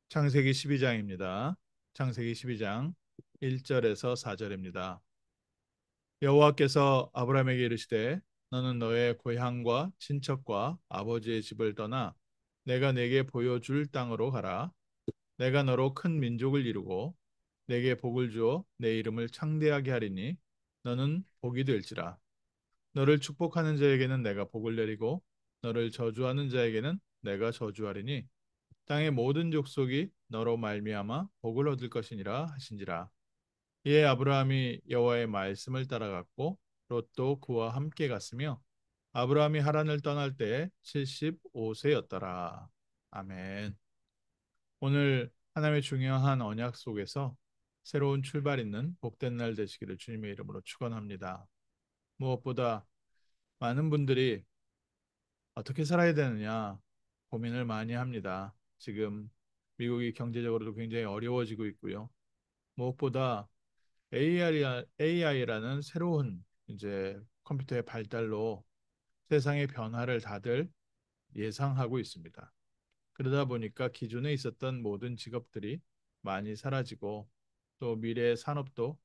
창세기 12장입니다. 창세기 12장 1절에서 4절입니다. 여호와께서 아브라함에게 이르시되 너는 너의 고향과 친척과 아버지의 집을 떠나 내가 네게 보여줄 땅으로 가라. 내가 너로 큰 민족을 이루고 네게 복을 주어 내 이름을 창대하게 하리니 너는 복이 될지라. 너를 축복하는 자에게는 내가 복을 내리고 너를 저주하는 자에게는 내가 저주하리니 땅의 모든 족속이 너로 말미암아 복을 얻을 것이니라 하신지라. 이에 아브라함이 여호와의 말씀을 따라갔고 롯도 그와 함께 갔으며 아브라함이 하란을 떠날 때에 75세였더라. 아멘. 오늘 하나님의 중요한 언약 속에서 새로운 출발 있는 복된 날 되시기를 주님의 이름으로 축원합니다. 무엇보다 많은 분들이 어떻게 살아야 되느냐 고민을 많이 합니다. 지금 미국이 경제적으로도 굉장히 어려워지고 있고요. 무엇보다 AI라는 새로운 이제 컴퓨터의 발달로 세상의 변화를 다들 예상하고 있습니다. 그러다 보니까 기존에 있었던 모든 직업들이 많이 사라지고 또 미래의 산업도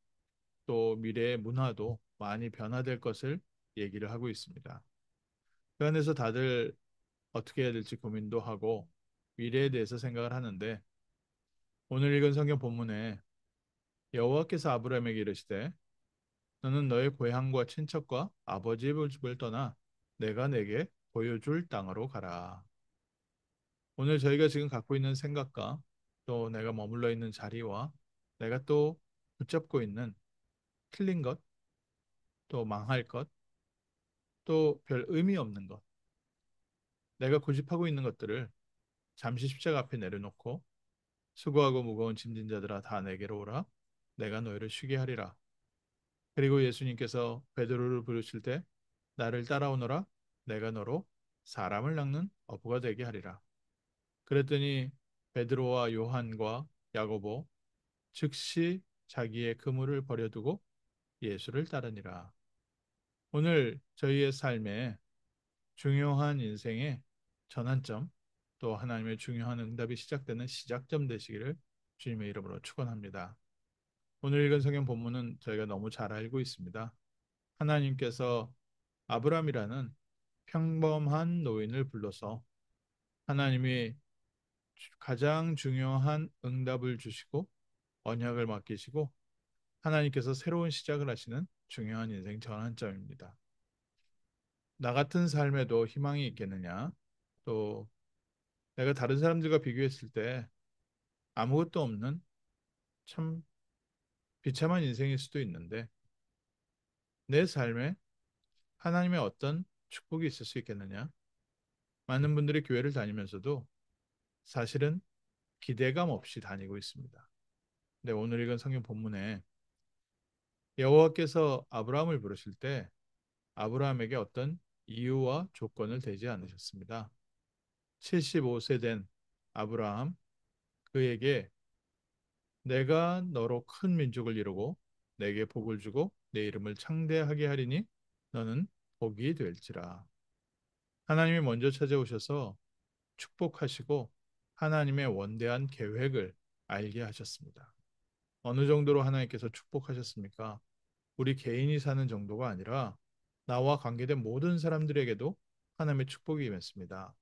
또 미래의 문화도 많이 변화될 것을 얘기를 하고 있습니다. 그 안에서 다들 어떻게 해야 될지 고민도 하고 미래에 대해서 생각을 하는데 오늘 읽은 성경 본문에 여호와께서 아브라함에게 이르시되 너는 너의 고향과 친척과 아버지의 집을 떠나 내가 내게 보여줄 땅으로 가라. 오늘 저희가 지금 갖고 있는 생각과 또 내가 머물러 있는 자리와 내가 또 붙잡고 있는 틀린 것, 또 망할 것, 또 별 의미 없는 것, 내가 고집하고 있는 것들을 잠시 십자가 앞에 내려놓고 수고하고 무거운 짐진 자들아 다 내게로 오라. 내가 너희를 쉬게 하리라. 그리고 예수님께서 베드로를 부르실 때 나를 따라오너라. 내가 너로 사람을 낚는 어부가 되게 하리라. 그랬더니 베드로와 요한과 야고보 즉시 자기의 그물을 버려두고 예수를 따르니라. 오늘 저희의 삶에 중요한 인생의 전환점 또 하나님의 중요한 응답이 시작되는 시작점 되시기를 주님의 이름으로 축원합니다. 오늘 읽은 성경 본문은 저희가 너무 잘 알고 있습니다. 하나님께서 아브람이라는 평범한 노인을 불러서 하나님이 가장 중요한 응답을 주시고 언약을 맡기시고 하나님께서 새로운 시작을 하시는 중요한 인생 전환점입니다. 나 같은 삶에도 희망이 있겠느냐? 또 내가 다른 사람들과 비교했을 때 아무것도 없는 참 비참한 인생일 수도 있는데 내 삶에 하나님의 어떤 축복이 있을 수 있겠느냐? 많은 분들이 교회를 다니면서도 사실은 기대감 없이 다니고 있습니다. 근데 오늘 읽은 성경 본문에 여호와께서 아브라함을 부르실 때 아브라함에게 어떤 이유와 조건을 대지 않으셨습니다. 75세 된 아브라함 그에게 내가 너로 큰 민족을 이루고 내게 복을 주고 내 이름을 창대하게 하리니 너는 복이 될지라. 하나님이 먼저 찾아오셔서 축복하시고 하나님의 원대한 계획을 알게 하셨습니다. 어느 정도로 하나님께서 축복하셨습니까? 우리 개인이 사는 정도가 아니라 나와 관계된 모든 사람들에게도 하나님의 축복이 임했습니다.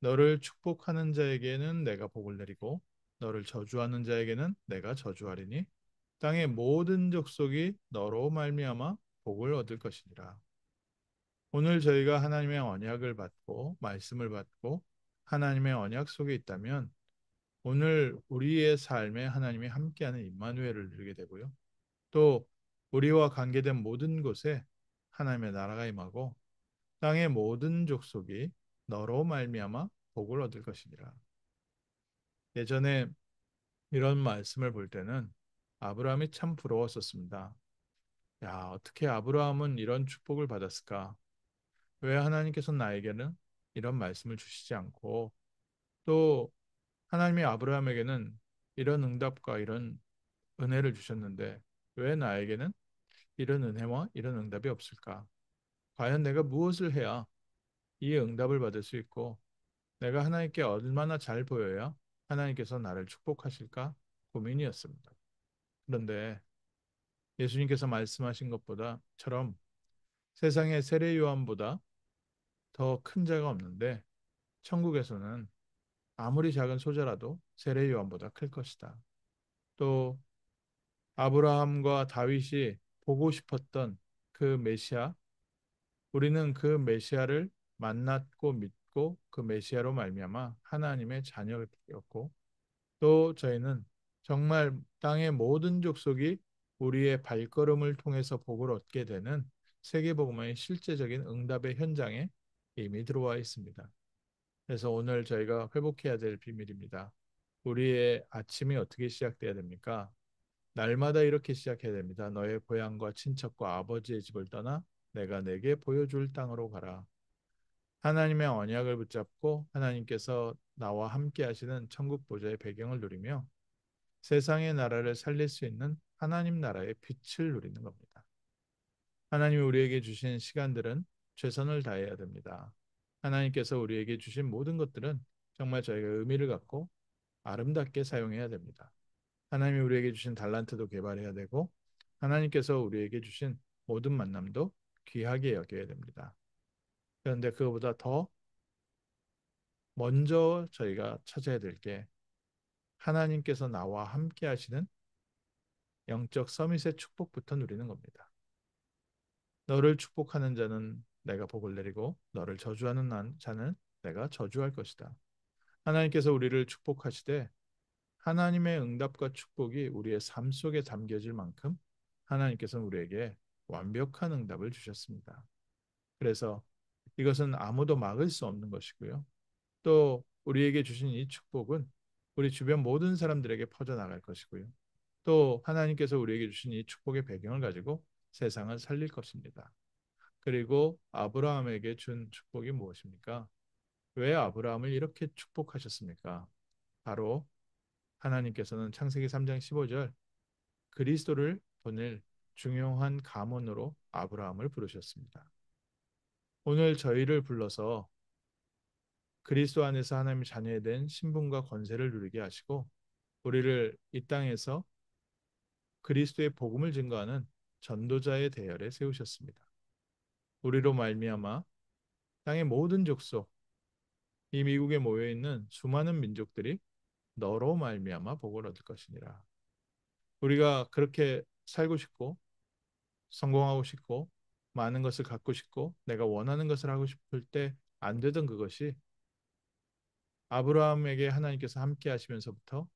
너를 축복하는 자에게는 내가 복을 내리고 너를 저주하는 자에게는 내가 저주하리니 땅의 모든 족속이 너로 말미암아 복을 얻을 것이니라. 오늘 저희가 하나님의 언약을 받고 말씀을 받고 하나님의 언약 속에 있다면 오늘 우리의 삶에 하나님이 함께하는 임마누엘을 누리게 되고요. 또 우리와 관계된 모든 곳에 하나님의 나라가 임하고 땅의 모든 족속이 너로 말미암아 복을 얻을 것이니라. 예전에 이런 말씀을 볼 때는 아브라함이 참 부러웠었습니다. 야, 어떻게 아브라함은 이런 축복을 받았을까? 왜 하나님께서 나에게는 이런 말씀을 주시지 않고 또 하나님이 아브라함에게는 이런 응답과 이런 은혜를 주셨는데 왜 나에게는 이런 은혜와 이런 응답이 없을까? 과연 내가 무엇을 해야 이 응답을 받을 수 있고 내가 하나님께 얼마나 잘 보여야 하나님께서 나를 축복하실까 고민이었습니다. 그런데 예수님께서 말씀하신 것보다처럼 세상의 세례 요한보다 더 큰 자가 없는데 천국에서는 아무리 작은 소자라도 세례 요한보다 클 것이다. 또 아브라함과 다윗이 보고 싶었던 그 메시아, 우리는 그 메시아를 만났고 믿고 그 메시아로 말미암아 하나님의 자녀였고 또 저희는 정말 땅의 모든 족속이 우리의 발걸음을 통해서 복을 얻게 되는 세계복음화의 실제적인 응답의 현장에 이미 들어와 있습니다. 그래서 오늘 저희가 회복해야 될 비밀입니다. 우리의 아침이 어떻게 시작돼야 됩니까? 날마다 이렇게 시작해야 됩니다. 너의 고향과 친척과 아버지의 집을 떠나 내가 내게 보여줄 땅으로 가라. 하나님의 언약을 붙잡고 하나님께서 나와 함께 하시는 천국 보좌의 배경을 누리며 세상의 나라를 살릴 수 있는 하나님 나라의 빛을 누리는 겁니다. 하나님이 우리에게 주신 시간들은 최선을 다해야 됩니다. 하나님께서 우리에게 주신 모든 것들은 정말 저희가 의미를 갖고 아름답게 사용해야 됩니다. 하나님이 우리에게 주신 달란트도 개발해야 되고 하나님께서 우리에게 주신 모든 만남도 귀하게 여겨야 됩니다. 그런데 그거보다 더 먼저 저희가 찾아야 될 게 하나님께서 나와 함께 하시는 영적 서밋의 축복부터 누리는 겁니다. 너를 축복하는 자는 내가 복을 내리고 너를 저주하는 자는 내가 저주할 것이다. 하나님께서 우리를 축복하시되 하나님의 응답과 축복이 우리의 삶 속에 담겨질 만큼 하나님께서는 우리에게 완벽한 응답을 주셨습니다. 그래서 이것은 아무도 막을 수 없는 것이고요. 또 우리에게 주신 이 축복은 우리 주변 모든 사람들에게 퍼져나갈 것이고요. 또 하나님께서 우리에게 주신 이 축복의 배경을 가지고 세상을 살릴 것입니다. 그리고 아브라함에게 준 축복이 무엇입니까? 왜 아브라함을 이렇게 축복하셨습니까? 바로 하나님께서는 창세기 3장 15절 그리스도를 보낼 중요한 가문으로 아브라함을 부르셨습니다. 오늘 저희를 불러서 그리스도 안에서 하나님의 자녀에 된 신분과 권세를 누리게 하시고 우리를 이 땅에서 그리스도의 복음을 증거하는 전도자의 대열에 세우셨습니다. 우리로 말미암아 땅의 모든 족속, 이 미국에 모여 있는 수많은 민족들이 너로 말미암아 복을 얻을 것이니라. 우리가 그렇게 살고 싶고 성공하고 싶고 많은 것을 갖고 싶고 내가 원하는 것을 하고 싶을 때 안 되던 그것이 아브라함에게 하나님께서 함께 하시면서부터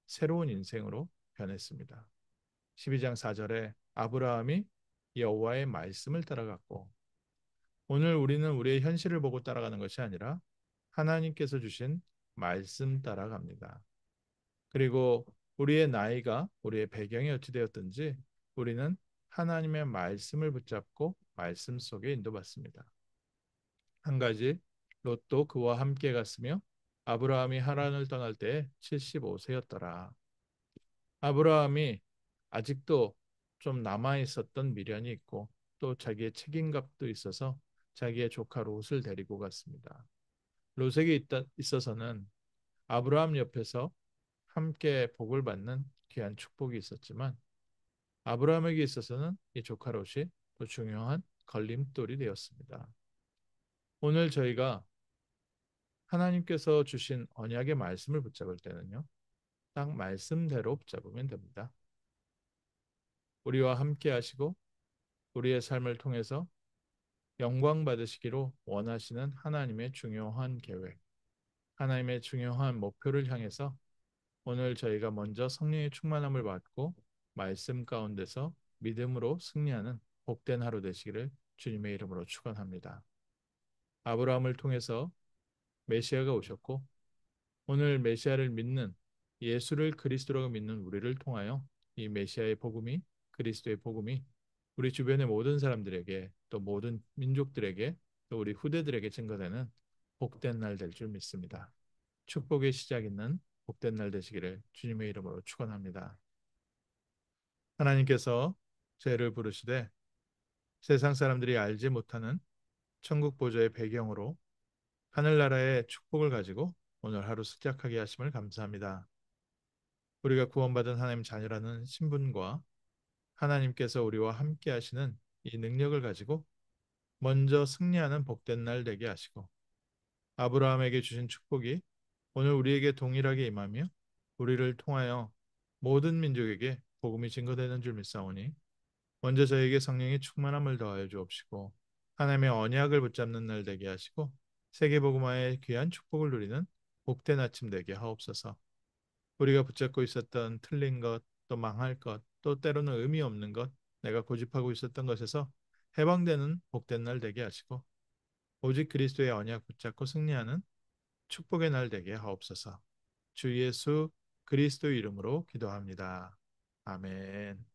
새로운 인생으로 변했습니다. 12장 4절에 아브라함이 여호와의 말씀을 따라갔고 오늘 우리는 우리의 현실을 보고 따라가는 것이 아니라 하나님께서 주신 말씀 따라갑니다. 그리고 우리의 나이가 우리의 배경이 어찌 되었든지 우리는 하나님의 말씀을 붙잡고 말씀 속에 인도받습니다. 한 가지 롯도 그와 함께 갔으며 아브라함이 하란을 떠날 때에 75세였더라. 아브라함이 아직도 좀 남아 있었던 미련이 있고 또 자기의 책임감도 있어서 자기의 조카 롯을 데리고 갔습니다. 롯에게 있어서는 아브라함 옆에서 함께 복을 받는 귀한 축복이 있었지만 아브라함에게 있어서는 이 조카 롯이 또 중요한 걸림돌이 되었습니다. 오늘 저희가 하나님께서 주신 언약의 말씀을 붙잡을 때는요. 딱 말씀대로 붙잡으면 됩니다. 우리와 함께 하시고 우리의 삶을 통해서 영광 받으시기로 원하시는 하나님의 중요한 계획, 하나님의 중요한 목표를 향해서 오늘 저희가 먼저 성령의 충만함을 받고 말씀 가운데서 믿음으로 승리하는 복된 하루 되시기를 주님의 이름으로 축원합니다. 아브라함을 통해서 메시아가 오셨고 오늘 메시아를 믿는 예수를 그리스도라고 믿는 우리를 통하여 이 메시아의 복음이 그리스도의 복음이 우리 주변의 모든 사람들에게 또 모든 민족들에게 또 우리 후대들에게 증거되는 복된 날 될 줄 믿습니다. 축복의 시작 있는 복된 날 되시기를 주님의 이름으로 축원합니다. 하나님께서 죄를 부르시되 세상 사람들이 알지 못하는 천국 보좌의 배경으로 하늘나라의 축복을 가지고 오늘 하루 습작하게 하심을 감사합니다. 우리가 구원받은 하나님 자녀라는 신분과 하나님께서 우리와 함께 하시는 이 능력을 가지고 먼저 승리하는 복된 날 되게 하시고 아브라함에게 주신 축복이 오늘 우리에게 동일하게 임하며 우리를 통하여 모든 민족에게 복음이 증거되는 줄 믿사오니 먼저 저에게 성령의 충만함을 더하여 주옵시고 하나님의 언약을 붙잡는 날 되게 하시고 세계복음화의 귀한 축복을 누리는 복된 아침 되게 하옵소서. 우리가 붙잡고 있었던 틀린 것, 또 망할 것, 또 때로는 의미 없는 것, 내가 고집하고 있었던 것에서 해방되는 복된 날 되게 하시고 오직 그리스도의 언약 붙잡고 승리하는 축복의 날 되게 하옵소서. 주 예수 그리스도 이름으로 기도합니다. 아멘.